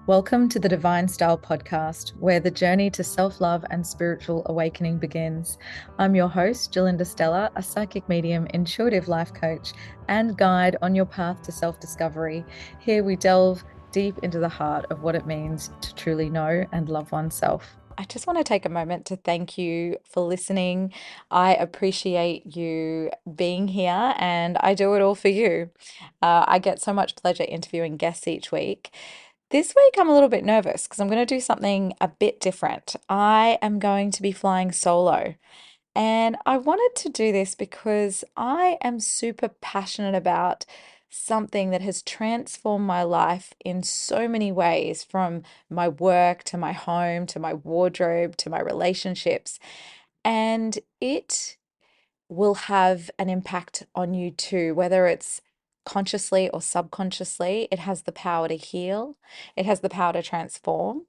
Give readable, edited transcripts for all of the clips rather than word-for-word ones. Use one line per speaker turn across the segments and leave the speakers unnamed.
Welcome to the Divine Style podcast, where the journey to self love and spiritual awakening begins. I'm your host, Gerlinda Stella, a psychic medium, intuitive life coach, and guide on your path to self discovery. Here we delve deep into the heart of what it means to truly know and love oneself. I just want to take a moment to thank you for listening. I appreciate you being here, and I do it all for you. I get so much pleasure interviewing guests each week. This week, I'm a little bit nervous because I'm going to do something a bit different. I am going to be flying solo. And I wanted to do this because I am super passionate about something that has transformed my life in so many ways, from my work to my home to my wardrobe to my relationships. And it will have an impact on you too, whether it's consciously or subconsciously. It has the power to heal, it has the power to transform.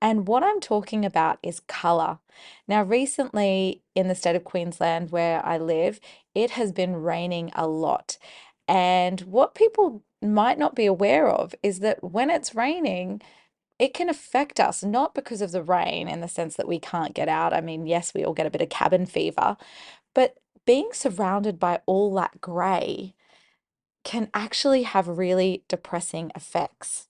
And what I'm talking about is color. Now, recently in the state of Queensland where I live, it has been raining a lot. And what people might not be aware of is that when it's raining, it can affect us, not because of the rain in the sense that we can't get out. I mean, yes, we all get a bit of cabin fever, but being surrounded by all that grey can actually have really depressing effects.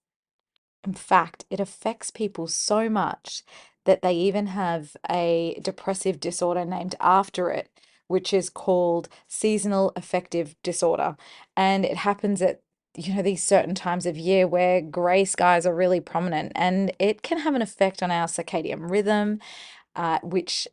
In fact, it affects people so much that they even have a depressive disorder named after it, which is called seasonal affective disorder. And it happens at these certain times of year where grey skies are really prominent, and it can have an effect on our circadian rhythm, which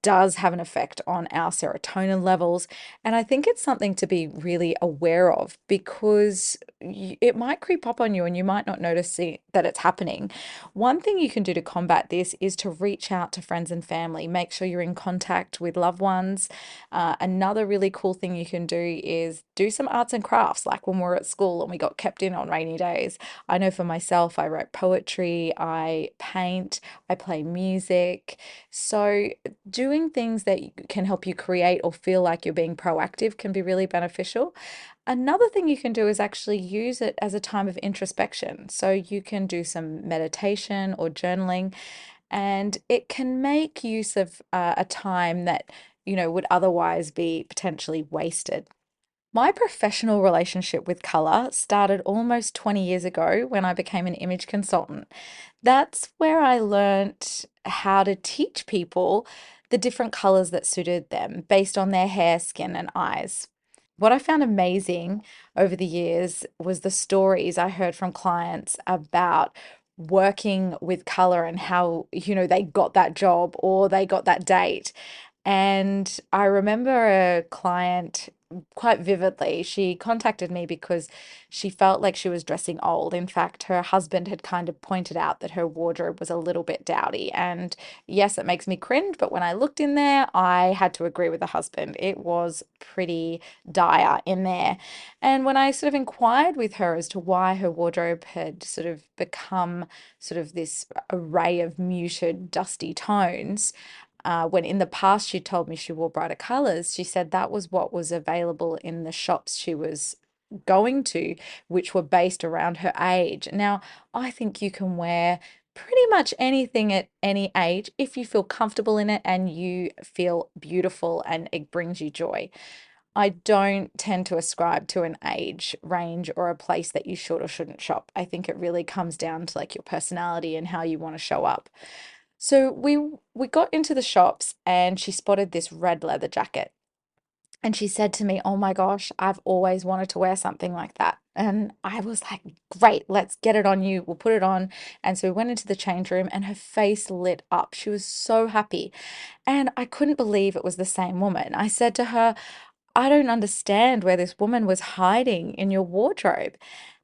does have an effect on our serotonin levels. And I think it's something to be really aware of because it might creep up on you and you might not notice that it's happening. One thing you can do to combat this is to reach out to friends and family, make sure you're in contact with loved ones. Another really cool thing you can do is do some arts and crafts, like when we're at school and we got kept in on rainy days. I know for myself, I write poetry, I paint, I play music. So doing things that can help you create or feel like you're being proactive can be really beneficial. Another thing you can do is actually use it as a time of introspection. So you can do some meditation or journaling, and it can make use of a time that, would otherwise be potentially wasted. My professional relationship with color started almost 20 years ago when I became an image consultant. That's where I learnt how to teach people the different colors that suited them based on their hair, skin, and eyes. What I found amazing over the years was the stories I heard from clients about working with color and how, they got that job or they got that date. And I remember a client quite vividly. She contacted me because she felt like she was dressing old. In fact, her husband had kind of pointed out that her wardrobe was a little bit dowdy. And yes, it makes me cringe, but when I looked in there, I had to agree with the husband. It was pretty dire in there. And when I sort of inquired with her as to why her wardrobe had sort of become sort of this array of muted, dusty tones, when in the past she told me she wore brighter colors, she said that was what was available in the shops she was going to, which were based around her age. Now, I think you can wear pretty much anything at any age if you feel comfortable in it and you feel beautiful and it brings you joy. I don't tend to ascribe to an age range or a place that you should or shouldn't shop. I think it really comes down to like your personality and how you want to show up. So we got into the shops and she spotted this red leather jacket. And she said to me, "Oh my gosh, I've always wanted to wear something like that." And I was like, "Great, let's get it on you. We'll put it on." And so we went into the change room and her face lit up. She was so happy. And I couldn't believe it was the same woman. I said to her, "I don't understand where this woman was hiding in your wardrobe."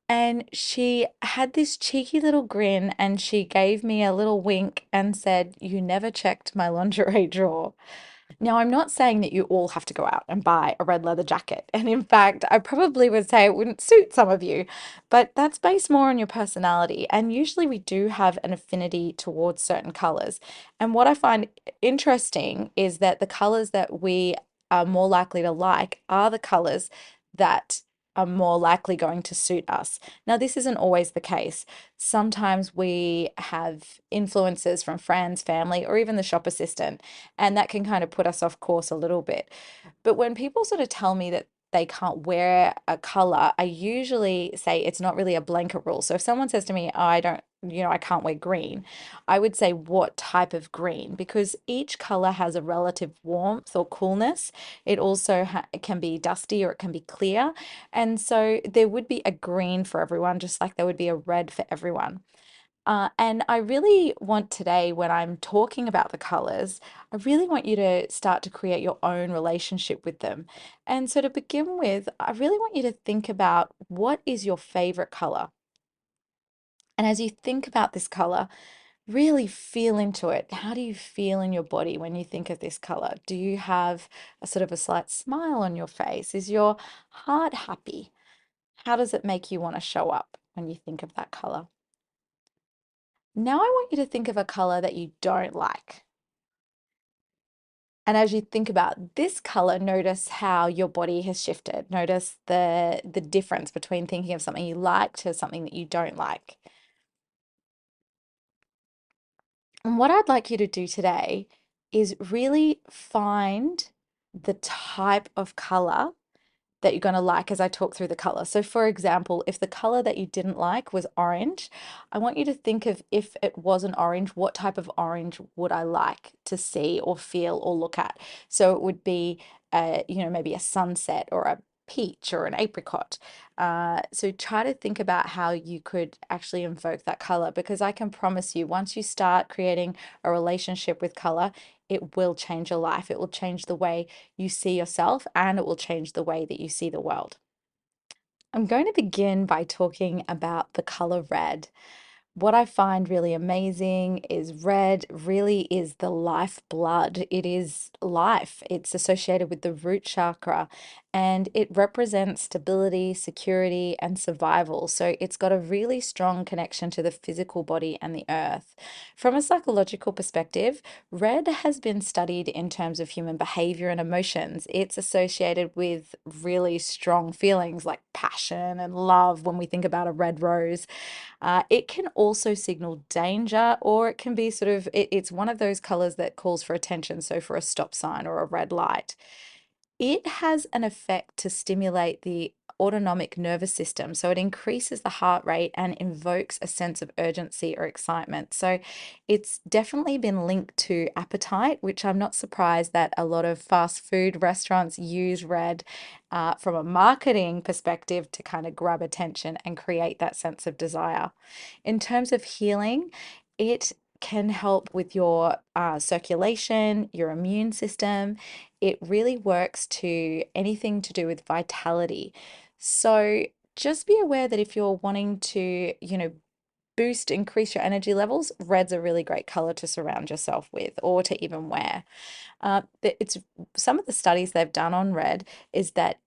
And she had this cheeky little grin and she gave me a little wink and said, "You never checked my lingerie drawer." Now, I'm not saying that you all have to go out and buy a red leather jacket. And in fact, I probably would say it wouldn't suit some of you, but that's based more on your personality. And usually we do have an affinity towards certain colors. And what I find interesting is that the colors that we are more likely to like are the colors that are more likely going to suit us. Now, this isn't always the case. Sometimes we have influences from friends, family, or even the shop assistant, and that can kind of put us off course a little bit. But when people sort of tell me that they can't wear a color, I usually say it's not really a blanket rule. So if someone says to me, oh, I don't, I can't wear green, I would say what type of green, because each color has a relative warmth or coolness. It also it can be dusty or it can be clear. And so there would be a green for everyone, just like there would be a red for everyone. And I really want today, when I'm talking about the colors, I really want you to start to create your own relationship with them. And so, to begin with, I really want you to think about what is your favorite color. And as you think about this color, really feel into it. How do you feel in your body when you think of this color? Do you have a sort of a slight smile on your face? Is your heart happy? How does it make you want to show up when you think of that color? Now I want you to think of a color that you don't like. And as you think about this color, notice how your body has shifted. Notice the difference between thinking of something you like to something that you don't like. And what I'd like you to do today is really find the type of color that you're going to like as I talk through the color. So for example, if the color that you didn't like was orange, I want you to think of, if it was an orange, what type of orange would I like to see or feel or look at? So it would be, maybe a sunset or a peach or an apricot. So try to think about how you could actually invoke that color, because I can promise you, once you start creating a relationship with color, it will change your life. It will change the way you see yourself, and it will change the way that you see the world. I'm going to begin by talking about the color red. What I find really amazing is red really is the lifeblood. It is life. It's associated with the root chakra, and it represents stability, security, and survival. So it's got a really strong connection to the physical body and the earth. From a psychological perspective, red has been studied in terms of human behavior and emotions. It's associated with really strong feelings like passion and love when we think about a red rose. It can also signal danger, or it can be it's one of those colors that calls for attention. So for a stop sign or a red light. It has an effect to stimulate the autonomic nervous system. So it increases the heart rate and invokes a sense of urgency or excitement. So it's definitely been linked to appetite, which I'm not surprised that a lot of fast food restaurants use red from a marketing perspective to kind of grab attention and create that sense of desire. In terms of healing, it can help with your circulation, your immune system. It really works to anything to do with vitality. So just be aware that if you're wanting to, boost, increase your energy levels, red's a really great color to surround yourself with or to even wear. It's some of the studies they've done on red is that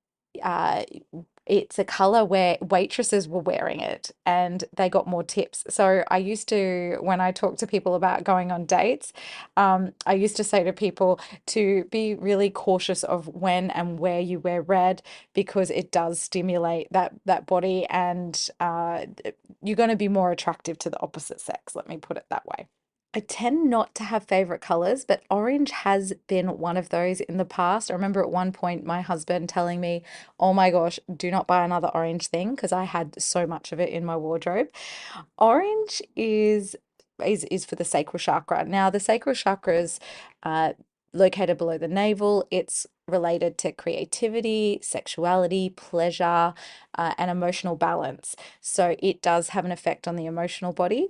uh, it's a color where waitresses were wearing it and they got more tips. So I used to, when I talk to people about going on dates, I used to say to people to be really cautious of when and where you wear red, because it does stimulate that body, and you're going to be more attractive to the opposite sex. Let me put it that way. I tend not to have favorite colors, but orange has been one of those in the past. I remember at one point my husband telling me, "Oh my gosh, do not buy another orange thing," because I had so much of it in my wardrobe. Orange is for the sacral chakra. Now, the sacral chakra is located below the navel. It's related to creativity, sexuality, pleasure, and emotional balance. So it does have an effect on the emotional body.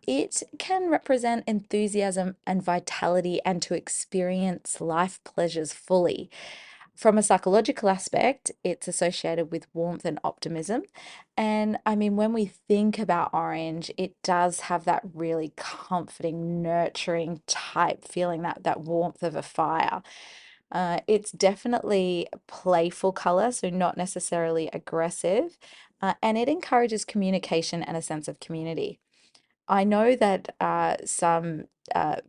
It can represent enthusiasm and vitality, and to experience life pleasures fully. From a psychological aspect, it's associated with warmth and optimism. And I mean, when we think about orange, it does have that really comforting, nurturing type feeling, that warmth of a fire. It's definitely a playful color, so not necessarily aggressive, and it encourages communication and a sense of community.
I know that some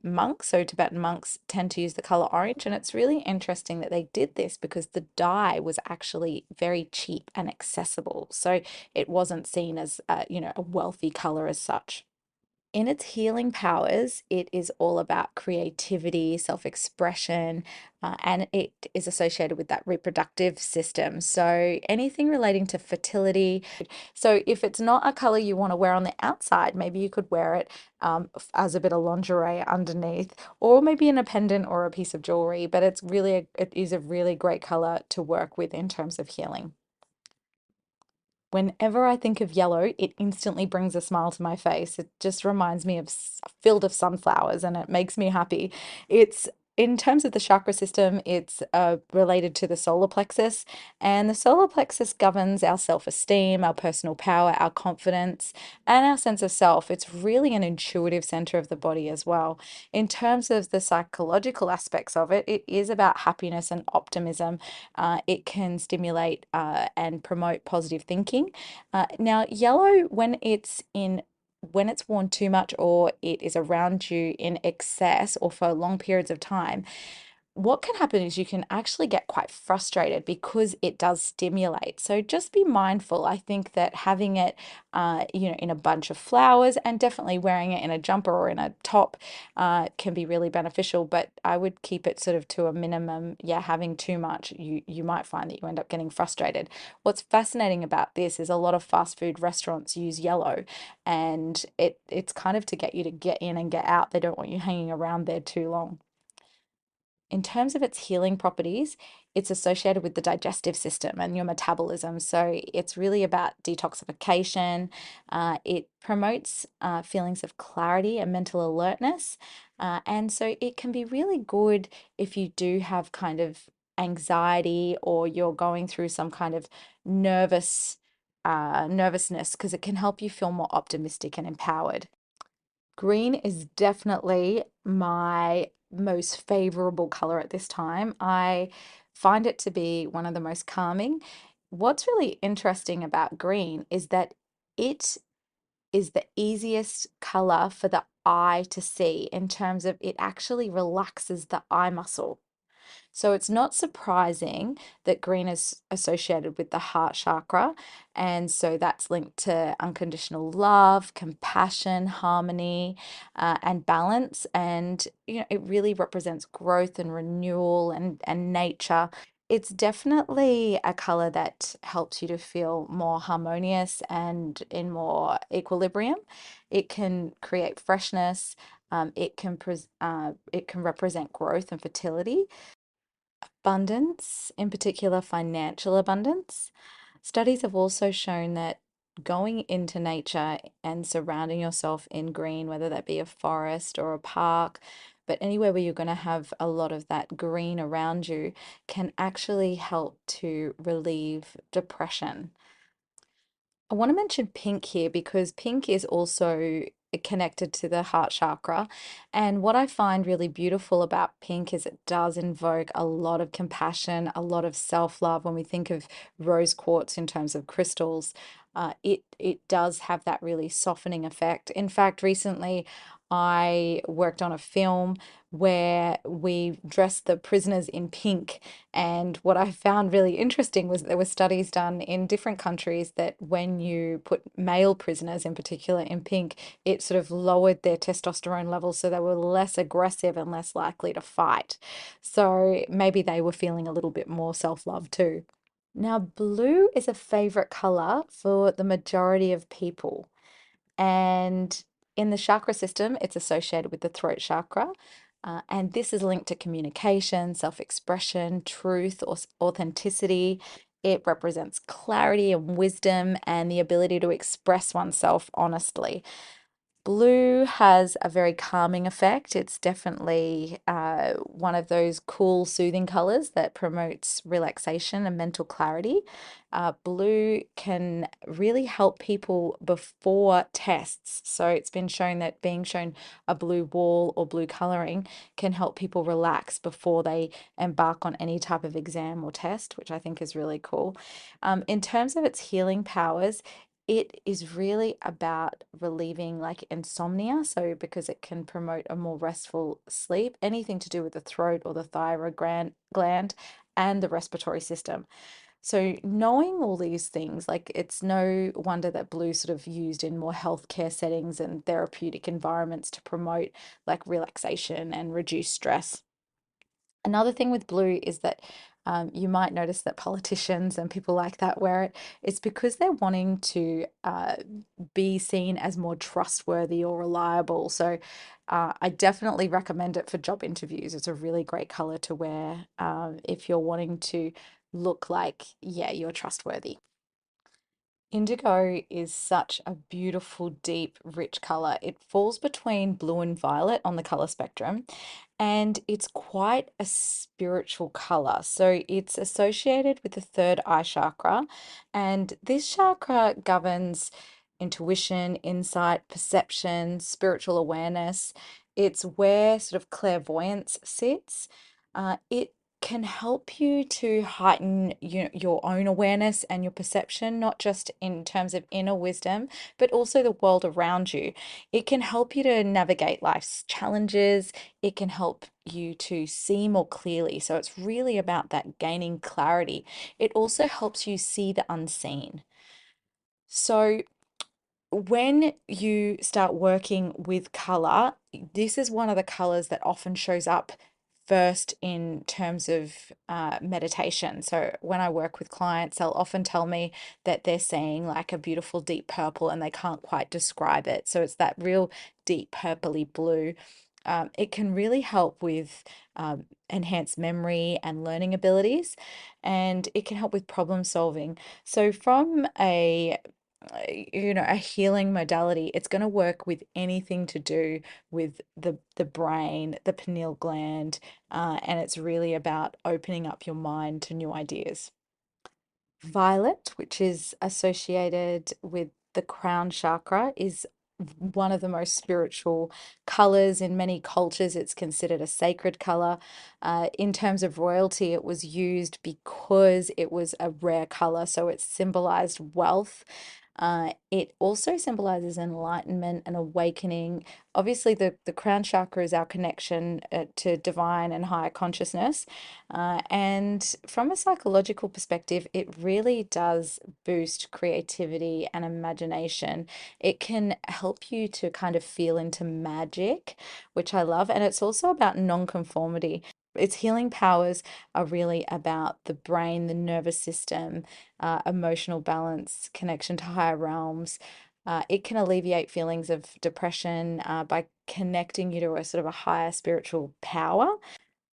monks, so Tibetan monks, tend to use the color orange, and it's really interesting that they did this because the dye was actually very cheap and accessible. So it wasn't seen as, a wealthy color as such. In its healing powers, it is all about creativity, self expression, and it is associated with that reproductive system. So, anything relating to fertility. So, if it's not a color you want to wear on the outside, maybe you could wear it as a bit of lingerie underneath, or maybe in a pendant or a piece of jewelry. But it is a really great color to work with in terms of healing. Whenever I think of yellow, it instantly brings a smile to my face. It just reminds me of a field of sunflowers and it makes me happy. It's in terms of the chakra system, it's related to the solar plexus, and the solar plexus governs our self esteem, our personal power, our confidence, and our sense of self. It's really an intuitive center of the body as well. In terms of the psychological aspects of it, it is about happiness and optimism. It can stimulate and promote positive thinking. Now, yellow, when it's worn too much or it is around you in excess or for long periods of time, what can happen is you can actually get quite frustrated because it does stimulate. So just be mindful. I think that having it, in a bunch of flowers and definitely wearing it in a jumper or in a top can be really beneficial. But I would keep it sort of to a minimum. Yeah, having too much, you might find that you end up getting frustrated. What's fascinating about this is a lot of fast food restaurants use yellow, and it's kind of to get you to get in and get out. They don't want you hanging around there too long. In terms of its healing properties, it's associated with the digestive system and your metabolism. So it's really about detoxification. It promotes feelings of clarity and mental alertness. And so it can be really good if you do have kind of anxiety or you're going through some kind of nervousness, because it can help you feel more optimistic and empowered. Green is definitely my most favorable color at this time. I find it to be one of the most calming. What's really interesting about green is that it is the easiest color for the eye to see in terms of it actually relaxes the eye muscle. So it's not surprising that green is associated with the heart chakra. And so that's linked to unconditional love, compassion, harmony, and balance. And, it really represents growth and renewal and nature. It's definitely a color that helps you to feel more harmonious and in more equilibrium. It can create freshness. It can represent growth and fertility, abundance, in particular financial abundance. Studies have also shown that going into nature and surrounding yourself in green, whether that be a forest or a park, but anywhere where you're going to have a lot of that green around you, can actually help to relieve depression. I want to mention pink here because pink is also connected to the heart chakra. And what I find really beautiful about pink is it does invoke a lot of compassion, a lot of self-love. When we think of rose quartz in terms of crystals, it does have that really softening effect. In fact, recently I worked on a film where we dressed the prisoners in pink, and what I found really interesting was there were studies done in different countries that when you put male prisoners in particular in pink, it sort of lowered their testosterone levels, so they were less aggressive and less likely to fight. So maybe they were feeling a little bit more self-love too. Now, blue is a favorite color for the majority of people. And in the chakra system, it's associated with the throat chakra. And this is linked to communication, self expression, truth, or authenticity. It represents clarity and wisdom and the ability to express oneself honestly. Blue has a very calming effect. It's definitely one of those cool, soothing colors that promotes relaxation and mental clarity. Blue can really help people before tests. So it's been shown that being shown a blue wall or blue coloring can help people relax before they embark on any type of exam or test, which I think is really cool. In terms of its healing powers, it is really about relieving like insomnia. So, because it can promote a more restful sleep, anything to do with the throat or the thyroid gland and the respiratory system. So, knowing all these things, like it's no wonder that blue sort of used in more healthcare settings and therapeutic environments to promote like relaxation and reduce stress. Another thing with blue is that you might notice that politicians and people like that wear it. It's because they're wanting to be seen as more trustworthy or reliable. So I definitely recommend it for job interviews. It's a really great color to wear if you're wanting to look like, yeah, you're trustworthy. Indigo is such a beautiful, deep, rich color. It falls between blue and violet on the color spectrum, and it's quite a spiritual color. So it's associated with the third eye chakra, and this chakra governs intuition, insight, perception, spiritual awareness. It's where sort of clairvoyance sits. It can help you to heighten your own awareness and your perception, not just in terms of inner wisdom, but also the world around you. It can help you to navigate life's challenges. It can help you to see more clearly. So it's really about that gaining clarity. It also helps you see the unseen. So when you start working with color, this is one of the colors that often shows up first in terms of meditation. So when I work with clients, they'll often tell me that they're seeing like a beautiful deep purple and they can't quite describe it. So it's that real deep purpley blue. It can really help with enhanced memory and learning abilities, and it can help with problem solving. So from a healing modality, it's going to work with anything to do with the brain, the pineal gland, and it's really about opening up your mind to new ideas. Violet, which is associated with the crown chakra, is one of the most spiritual colors. In many cultures, it's considered a sacred color. In terms of royalty, it was used because it was a rare color, so it symbolized wealth. It also symbolizes enlightenment and awakening. Obviously, the crown chakra is our connection to divine and higher consciousness. And from a psychological perspective, it really does boost creativity and imagination. It can help you to kind of feel into magic, which I love. And it's also about nonconformity. Its healing powers are really about the brain, the nervous system, emotional balance, connection to higher realms. It can alleviate feelings of depression by connecting you to a sort of a higher spiritual power.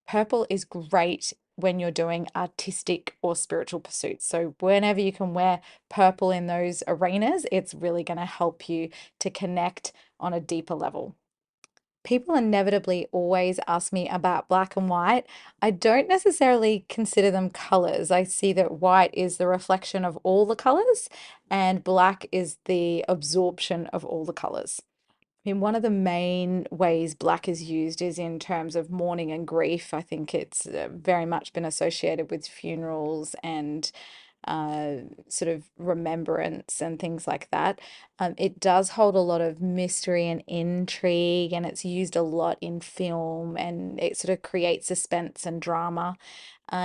Purple is great when you're doing artistic or spiritual pursuits. So, whenever you can wear purple in those arenas, it's really going to help you to connect on a deeper level. People inevitably always ask me about black and white. I don't necessarily consider them colors. I see that white is the reflection of all the colors, and black is the absorption of all the colors. I mean, one of the main ways black is used is in terms of mourning and grief. I think it's very much been associated with funerals and uh, sort of remembrance and things like that. It does hold a lot of mystery and intrigue, and it's used a lot in film, and it sort of creates suspense and drama.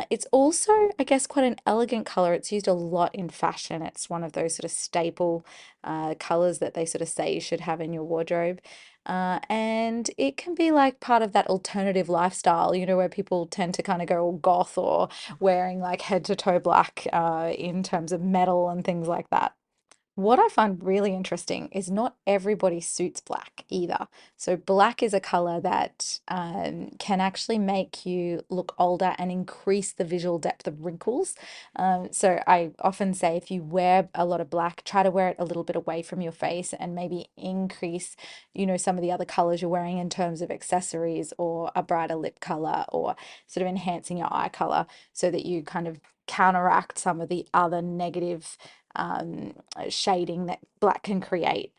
It's also, I guess, quite an elegant color. It's used a lot in fashion. It's one of those sort of staple colors that they sort of say you should have in your wardrobe. And it can be like part of that alternative lifestyle, where people tend to kind of go all goth or wearing like head to toe black in terms of metal and things like that. What I find really interesting is not everybody suits black either. So, black is a color that can actually make you look older and increase the visual depth of wrinkles. So, I often say if you wear a lot of black, try to wear it a little bit away from your face and maybe increase, some of the other colors you're wearing in terms of accessories or a brighter lip color or sort of enhancing your eye color so that you kind of counteract some of the other negative shading that black can create.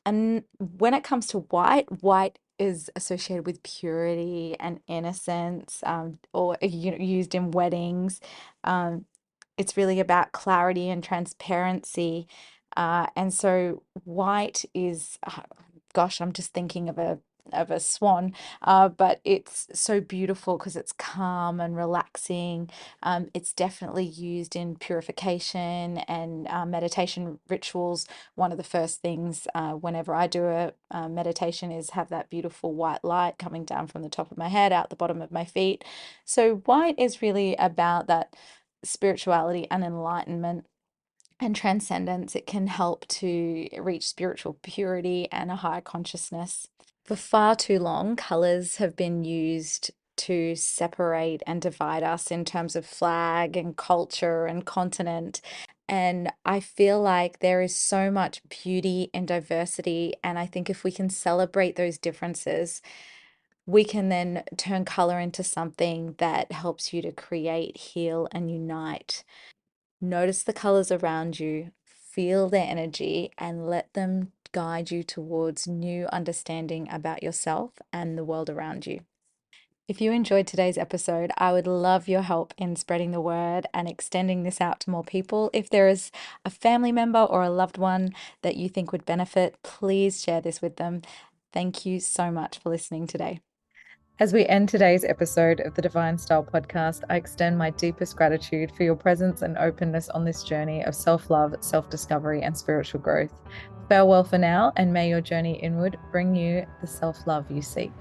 And when it comes to white, white is associated with purity and innocence, or used in weddings. Um, it's really about clarity and transparency. And so white is, gosh, I'm just thinking of a swan, but it's so beautiful because it's calm and relaxing. It's definitely used in purification and meditation rituals. One of the first things whenever I do a meditation is have that beautiful white light coming down from the top of my head out the bottom of my feet. So white is really about that spirituality and enlightenment and transcendence. It can help to reach spiritual purity and a higher consciousness. For far too long, colors have been used to separate and divide us in terms of flag and culture and continent. And I feel like there is so much beauty in diversity. And I think if we can celebrate those differences, we can then turn color into something that helps you to create, heal, and unite. Notice the colors around you, feel their energy, and let them guide you towards new understanding about yourself and the world around you. If you enjoyed today's episode, I would love your help in spreading the word and extending this out to more people. If there is a family member or a loved one that you think would benefit, please share this with them. Thank you so much for listening today.
As we end today's episode of the Divine Style podcast, I extend my deepest gratitude for your presence and openness on this journey of self-love, self-discovery, and spiritual growth. Farewell for now, and may your journey inward bring you the self-love you seek.